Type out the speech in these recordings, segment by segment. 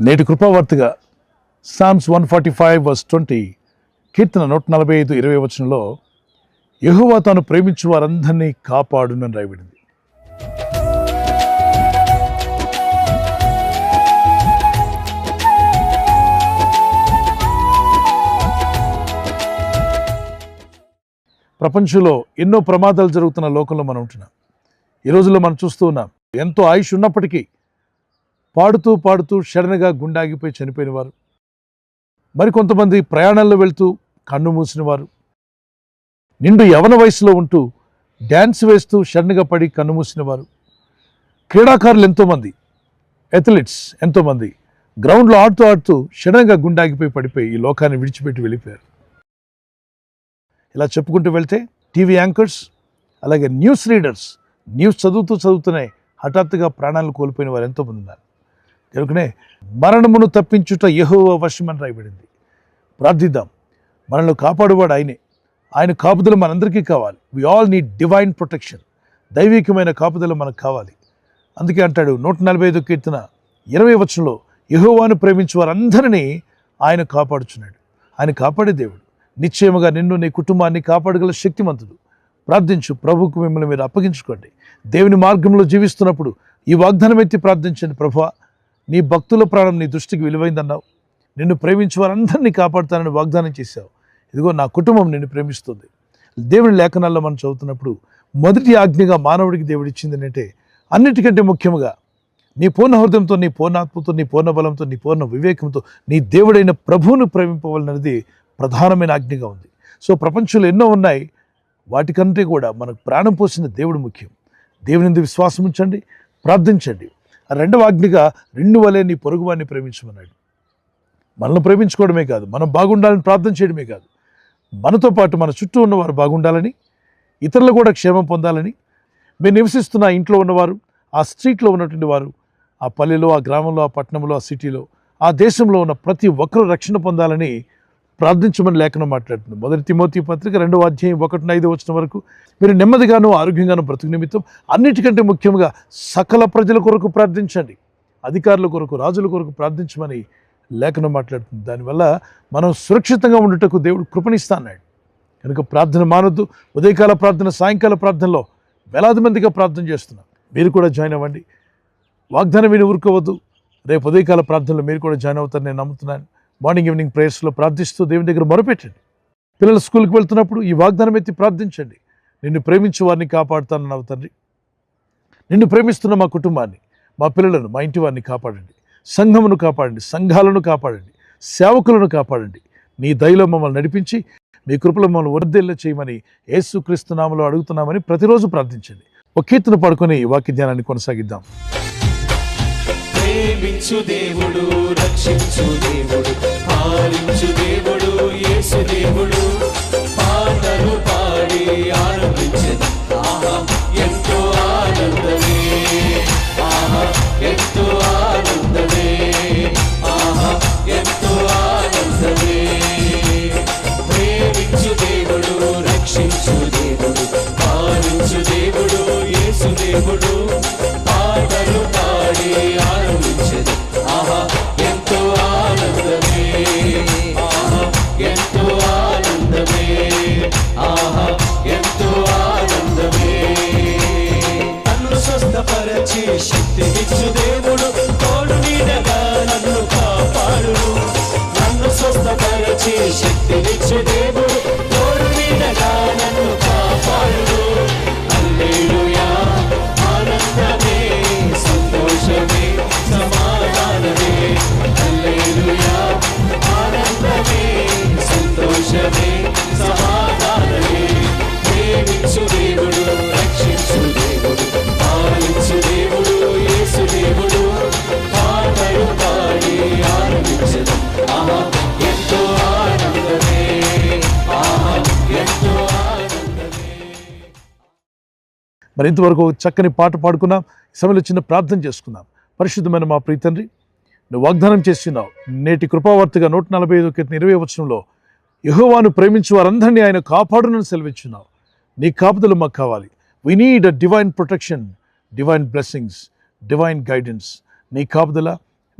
నేటి కృపావార్తగా సామ్స్ 145:20, కీర్తన 145:20 యెహోవా తాను ప్రేమించు వారందరినీ కాపాడునని రాయబడింది. ప్రపంచంలో ఎన్నో ప్రమాదాలు జరుగుతున్న లోకంలో మనం ఉంటున్నాం. ఈ రోజుల్లో మనం చూస్తూ ఉన్నాం, ఎంతో ఆయుష్ ఉన్నప్పటికీ పాడుతూ పాడుతూ సడన్గా గుండాగిపోయి చనిపోయిన వారు, మరికొంతమంది ప్రయాణాల్లో వెళ్తూ కన్ను మూసిన వారు, నిండు యవన వయసులో ఉంటూ డ్యాన్స్ వేస్తూ సడన్గా పడి కన్ను మూసిన వారు, క్రీడాకారులు ఎంతోమంది, అథ్లెట్స్ ఎంతోమంది గ్రౌండ్లో ఆడుతూ ఆడుతూ సడన్గా గుండాగిపోయి పడిపోయి ఈ లోకాన్ని విడిచిపెట్టి వెళ్ళిపోయారు. ఇలా చెప్పుకుంటూ వెళ్తే టీవీ యాంకర్స్, అలాగే న్యూస్ రీడర్స్, న్యూస్ చదువుతూనే హఠాత్తుగా ప్రాణాలను కోల్పోయిన వారు ఎంతోమంది ఉన్నారు. కనుకనే మరణమును తప్పించుట యెహోవా వశమని రాయబడింది. ప్రార్థిద్దాం, మనల్ని కాపాడువాడు ఆయనే. ఆయన కాపుదల మనందరికీ కావాలి. We all need divine protection. దైవికమైన కాపుదల మనకు కావాలి. అందుకే అంటాడు 145 కీర్తన 20 యెహోవాను ప్రేమించు వారందరినీ ఆయన కాపాడుచున్నాడు. ఆయన కాపాడే దేవుడు. నిశ్చయముగా నిన్ను, నీ కుటుంబాన్ని కాపాడగల శక్తిమంతుడు. ప్రార్థించు, ప్రభువుకు మిమ్మల్ని మీరు అప్పగించుకోండి. దేవుని మార్గంలో జీవిస్తున్నప్పుడు ఈ వాగ్దానం ఎత్తి ప్రార్థించండి. ప్రభువా, నీ భక్తుల ప్రాణం నీ దృష్టికి విలువైందన్నావు. నిన్ను ప్రేమించే వారందరినీ కాపాడుతానని వాగ్దానం చేశావు. ఇదిగో నా కుటుంబం నిన్ను ప్రేమిస్తుంది. దేవుని లేఖనాల్లో మనం చదువుతున్నప్పుడు మొదటి ఆజ్ఞగా మానవుడికి దేవుడు ఇచ్చింది ఏంటంటే, అన్నిటికంటే ముఖ్యంగా నీ పూర్ణ హృదయంతో, నీ పూర్ణాత్మతో, నీ పూర్ణ బలంతో, నీ పూర్ణ వివేకంతో నీ దేవుడైన ప్రభువును ప్రేమింపవాలన్నది ప్రధానమైన ఆజ్ఞగా ఉంది. సో ప్రపంచంలో ఎన్నో ఉన్నాయి, వాటికంటే కూడా మనకు ప్రాణం పోసిన దేవుడు ముఖ్యం. దేవుని విశ్వాసం ఉంచండి, ప్రార్థించండి. రెండవ ఆజ్ఞగా 2 వలె నీ పొరుగువాన్ని ప్రేమించమన్నాడు. మనల్ని ప్రేమించుకోవడమే కాదు, మనం బాగుండాలని ప్రార్థన చేయడమే కాదు, మనతో పాటు మన చుట్టూ ఉన్నవారు బాగుండాలని, ఇతరులు కూడా క్షేమం పొందాలని, మీరు నివసిస్తున్న ఇంట్లో ఉన్నవారు, ఆ స్ట్రీట్లో ఉన్నటువంటి వారు, ఆ పల్లెలో, ఆ గ్రామంలో, ఆ పట్టణంలో, ఆ సిటీలో, ఆ దేశంలో ఉన్న ప్రతి ఒక్కరూ రక్షణ పొందాలని ప్రార్థించమని లేఖనం మాట్లాడుతుంది. 1 తిమోతి పత్రిక 2వ అధ్యాయం 1-5 వరకు మీరు నెమ్మదిగాను ఆరోగ్యంగాను బ్రతుకు నిమిత్తం అన్నిటికంటే ముఖ్యంగా సకల ప్రజల కొరకు ప్రార్థించండి, అధికారుల కొరకు, రాజుల కొరకు ప్రార్థించమని లేఖనం మాట్లాడుతుంది. దానివల్ల మనం సురక్షితంగా ఉండుటకు దేవుడు కృపణిస్తా అన్నాడు. కనుక ప్రార్థన మానొద్దు. ఉదయకాల ప్రార్థన, సాయంకాల ప్రార్థనలో వేలాది మందిగా ప్రార్థన చేస్తున్నాం. మీరు కూడా జాయిన్ అవ్వండి. వాగ్దానం విని ఊరుకోవద్దు. రేపు ఉదయకాల ప్రార్థనలో మీరు కూడా జాయిన్ అవుతారని నేను నమ్ముతున్నాను. మార్నింగ్ ఈవినింగ్ ప్రేయర్స్లో ప్రార్థిస్తూ దేవుని దగ్గర మొరపెట్టండి. పిల్లలు స్కూల్కి వెళ్తున్నప్పుడు ఈ వాగ్దానం ఎత్తి ప్రార్థించండి. నిన్ను ప్రేమించే వారిని కాపాడుతానన్నావు తండ్రి. నిన్ను ప్రేమిస్తున్న మా కుటుంబాన్ని, మా పిల్లలను, మా ఇంటి వారిని కాపాడండి. సంఘమును కాపాడండి, సంఘాలను కాపాడండి, సేవకులను కాపాడండి. నీ దయలో మమ్మల్ని నడిపించి మీ కృపలో మమ్మల్ని వర్ధిల్ల చేయమని యేసుక్రీస్తు నామములో అడుగుతున్నామని ప్రతిరోజు ప్రార్థించండి. ఒక కీర్తన పాడుకొని ఈ వాక్య ధ్యానాన్ని కొనసాగిద్దాం. ప్రేమించు దేవుడు, రక్షించు దేవుడు, పాలించు దేవుడు, యేసు దేవుడు. పాటలు పాడి ఆనందించదు, ఆహా ఎంతో ఆనందమే, ఆహా ఎంతో ఆనందమే, ఆహా ఎంతో ఆనందమే. ప్రేమించు దేవుడు, రక్షించు దేవుడు, పాలించు దేవుడు, యేసు దేవుడు. పాటలు పాడి ఆనందించదు, ఆహా ఎంతో ఆనందమే, ఆహా ఎంతో ఆనందమే, ఆహా ఎంతో ఆనందమే. నన్ను స్వస్థపరచి శక్తినిచ్చు దేవుడు, తోడు నీడగా నన్ను కాపాడును. నన్ను స్వస్థపరచి శక్తినిచ్చు దేవుడు, తోడు నీడగా నన్ను కాపాడును. హల్లెలూయా, ఆనందమే, సంతోషమే, సమాధానమే. హల్లెలూయా, ఆనందమే, సంతోషమే, సమాధానమే. ప్రేమించు దేవుడు, రక్షించు దేవుడు, పాలించు దేవుడు, యేసు దేవుడు. పాటలు పాడి ఆనందించదు, ఆహా ఎంతో ఆనందమే, ఆహా ఎంతో ఆనందమే. మరి ఇంతవరకు చక్కని పాట పాడుకున్నాం. సమయంలో చిన్న ప్రార్థన చేసుకుందాం. పరిశుద్ధమైన మా ప్రియ తండ్రి, నువ్వు వాగ్దానం చేస్తున్నావు. నేటి కృపావార్తగా 145 కీర్తన 20 యెహోవాను ప్రేమించు వారందరినీ ఆయన కాపాడునని సెలవిచ్చున్నావు. నీ కాపుదలు మాకు కావాలి. We need a divine protection, divine blessings, divine guidance. నీ కాపుదల,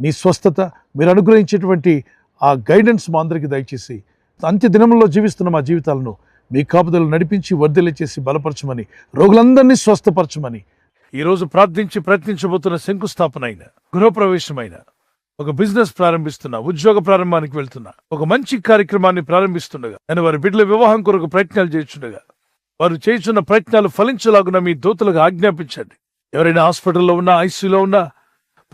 నీ స్వస్థత, మీరు అనుగ్రహించేటువంటి ఆ గైడెన్స్ మా అందరికీ దయచేసి అంత్య దినంలో జీవిస్తున్న మా జీవితాలను మీ కాపుదలు నడిపించి వర్ధిల్ల చేసి బలపరచమని, రోగులందరినీ స్వస్థపరచమని ఈరోజు ప్రార్థించి ప్రయత్నించబోతున్న శంకుస్థాపన అయిన, గృహప్రవేశమైన, ఒక బిజినెస్ ప్రారంభిస్తున్నా, ఉద్యోగ ప్రారంభానికి వెళ్తున్నా, ఒక మంచి కార్యక్రమాన్ని ప్రారంభిస్తుండగా, నేను వారి బిడ్డల వివాహం కొరకు ప్రయత్నాలు చేస్తుండగా వారు చేస్తున్న ప్రయత్నాలు ఫలించలాగున మీ దూతలకు ఆజ్ఞాపించండి. ఎవరైనా హాస్పిటల్లో ఉన్నా, ఐసీయూలో ఉన్నా,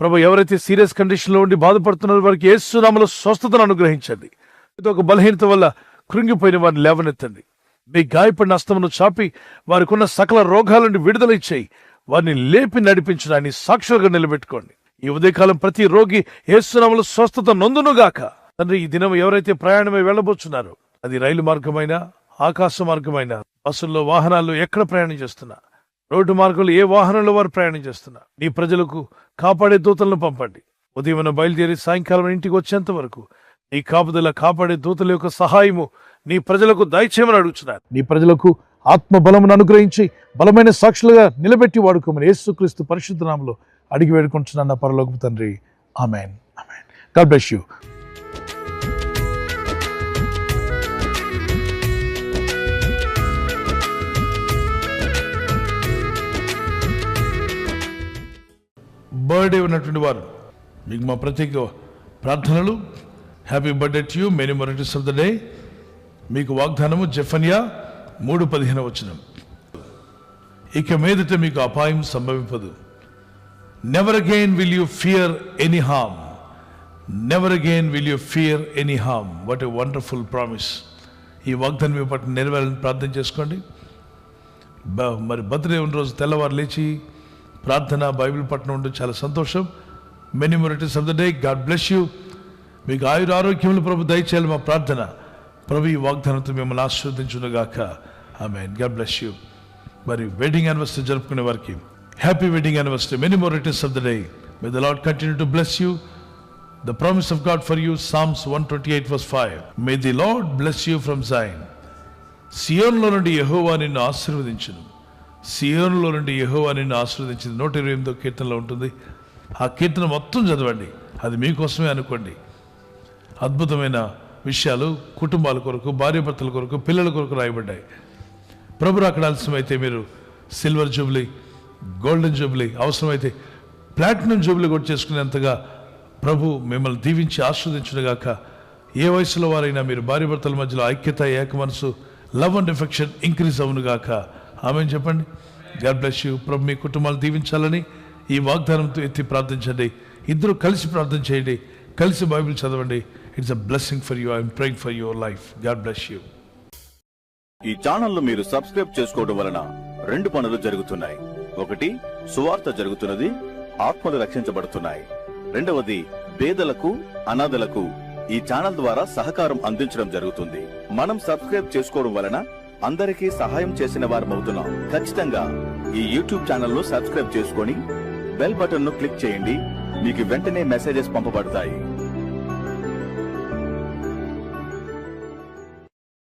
ప్రభు ఎవరైతే సీరియస్ కండిషన్లో ఉండి బాధపడుతున్నారో వారికి యేసు నామములో స్వస్థతను అనుగ్రహించండి. ఇది ఒక బలహీనత వల్ల కృంగిపోయిన వారిని లేవనెత్తండి. మీ గాయపడిన హస్తమును చాపి వారికి ఉన్న సకల రోగాల నుండి విడుదల ఇచ్చేయి. వారిని లేపి నడిపించడాన్ని సాక్షులుగా నిలబెట్టుకోండి. ఈ ఉదయకాలం ప్రతి రోగి యేసు నామములో స్వస్థత నొందునుగాక. తండ్రి, ఈ దినం ఎవరైతే ప్రయాణమై వెళ్ళబోతున్నారో, అది రైలు మార్గమైనా, ఆకాశ మార్గమైనా, బస్సుల్లో, వాహనాల్లో ఎక్కడ ప్రయాణం చేస్తున్నా, రోడ్డు మార్గంలో ఏ వాహనంలో వారు ప్రయాణం చేస్తున్నా, నీ ప్రజలకు కాపాడే దూతలను పంపండి. ఉదయం బయలుదేరి సాయంకాలం ఇంటికి వచ్చేంత వరకు నీ కాపుదల, కాపాడే దూతల యొక్క సహాయము నీ ప్రజలకు దయచేయమని అడుగుతున్నారు. నీ ప్రజలకు ఆత్మ బలమును అనుగ్రహించి బలమైన సాక్షులుగా నిలబెట్టి వాడుకోమని యేసుక్రీస్తు పరిశుద్ధ నామములో అడిగి వేడుకుంటున్నాను నా పరలోకపు తండ్రి. ఆమేన్. ఆమేన్. God bless you. బర్త్డే ఉన్నటువంటి వారు మీకు మా ప్రత్యేక ప్రార్థనలు. Happy birthday to you, many more returns of the day. మీకు వాగ్దానము జెఫన్యా 3:15. ఇక మీదట మీకు అపాయం సంభవింపదు. Never again will you fear any harm. Never again will you fear any harm. What a wonderful promise. ఈ వాగ్దానం మీ పట్ల నెరవేరాలని ప్రార్థన చేసుకోండి. మరి బర్త్డే ఉన్న రోజు తెల్లవారు లేచి ప్రార్థన, బైబిల్ పట్ల ఉండడం చాలా సంతోషం. Many more returns of the day. God bless you. మీకు ఆయుర ఆరోగ్యములు ప్రభు దయచేయాలి మా ప్రార్థన. ప్రభు ఈ వాగ్దానంతో మిమ్మల్ని ఆశీర్వదించునుగాక. ఆమేన్. God bless you. మరి వెడ్డింగ్ యానివర్సరీ జరుపుకునే వారికి happy wedding anniversary. Many more returns of the day. May the lord continue to bless you. The promise of God for you, Psalms 128:5. May the lord bless you from Zion. సియోనులో నుండి యెహోవా నిన్ను ఆశీర్వదించును. సియోనులో నుండి యెహోవా నిన్ను ఆశీర్వదించింది 128వ కీర్తనలో ఉంటుంది. ఆ కీర్తన మొత్తం చదవండి. అది మీకోసమే అనుకోండి. అద్భుతమైన విషయాలు కుటుంబాల కొరకు, భార్యాభర్తల కొరకు, పిల్లల కొరకు రాయబడ్డాయి. ప్రభు అక్కడ ఆలస్యమైతే మీరు సిల్వర్ జూబ్లీ, గోల్డెన్ జూబ్లీ, అవసరమైతే ప్లాటినం జూబ్లీ కూడా చేసుకునేంతగా ప్రభు మిమ్మల్ని దీవించి ఆస్వాదించునుగాక. ఏ వయసులో వారైనా మీరు భార్యాభర్తల మధ్యలో ఐక్యత, ఏక మనసు, లవ్ అండ్ ఎఫెక్షన్ ఇంక్రీజ్ అవునుగాక. ఆమేన్ చెప్పండి. God bless you. ప్రభు మీ కుటుంబాలు దీవించాలని ఈ వాగ్దానంతో ఎత్తి ప్రార్థించండి. ఇద్దరు కలిసి ప్రార్థన చేయండి, కలిసి బైబిల్ చదవండి. It's a blessing for you. I'm praying for your life. God bless you. ఈ ఛానల్ మీరు సబ్స్క్రైబ్ చేసుకోవడం వలన 2 పనులు జరుగుతున్నాయి. ఒకటి, సువార్త జరుగుతున్నది, ఆత్మలు రక్షించబడుతున్నాయి. రెండవది, పేదలకు, అనాథలకు ఈ ఛానల్ ద్వారా సహకారం అందించడం జరుగుతుంది. మనం సబ్స్క్రైబ్ చేసుకోవడం వలన అందరికీ సహాయం చేసిన వారమవుతున్నాం. ఖచ్చితంగా ఈ యూట్యూబ్ ఛానల్ ను సబ్స్క్రైబ్ చేసుకొని బెల్ బటన్ ను క్లిక్ చేయండి. మీకు వెంటనే మెసేజెస్ పంపబడతాయి.